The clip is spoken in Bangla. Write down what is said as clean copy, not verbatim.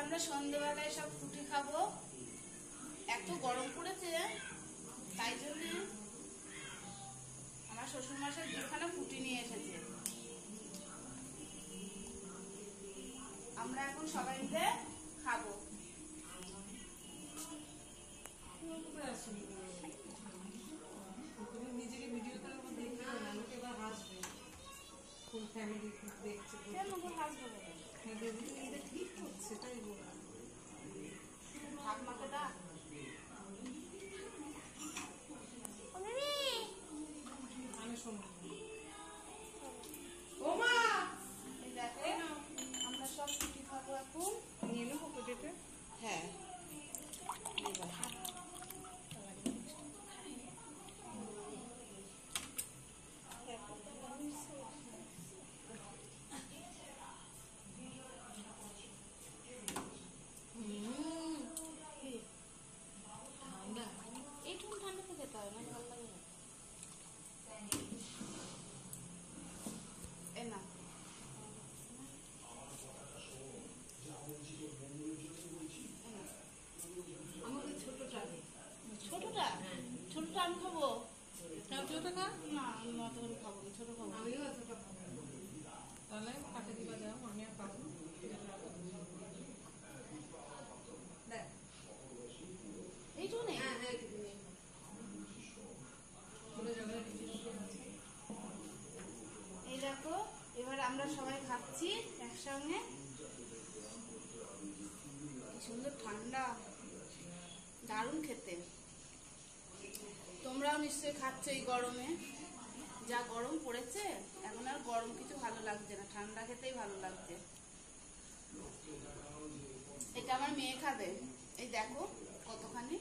আমরা সন্ধ্যেবেলায় সব ফুটি খাবো। এত গরম পড়েছে, তাই জন্য আমার শ্বশুরমশাই দুখানা ফুটি নিয়ে এসেছে। আমরা এখন সবাই মিলে খাবো। নিজেকে ভিডিও করার মধ্যে দেখবে না, আমাকে এবার হাসবে। ফুল ফ্যামিলি দেখছে, কেন হাসবো? এটা ঠিক হচ্ছে, তাই বললাম। ঠাকুমাকে ডাক। আমি শুনবো। ও মা, এই দেখো আমরা সব ফুটি খাবো এখন। নিয়ে নেবো কুটিতে। হ্যাঁ, ঠান্ডা। এইটুকু ঠান্ডাতে খেতে হয় না, ভালো লাগে না। এ না, আমাকে ছোটটা দে। ছোটটা? ছোটটা আমি খাবো। ছোটটা খা। না, আমি অত করে খাবো না, ছোট খাবো। আমিও এতটা খাবো। তাহলে কাটে দিবা যাও, আমি আর খাবো না। দেখ এইটুকু নেই। হ্যাঁ হ্যাঁ, একটু নিয়ে চলে যাবে। এই দেখো, এবার আমরা সবাই খাচ্ছি একসঙ্গে। কি সুন্দর ঠান্ডা, দারুণ খেতে। তোমরাও নিশ্চয়ই খাচ্ছ এই গরমে। যা গরম পড়েছে, এখন আর গরম কিছু ভালো লাগছে না, ঠান্ডা খেতেই ভালো লাগছে। এটা আমার মেয়ে খাবে, এই দেখো কতখানি।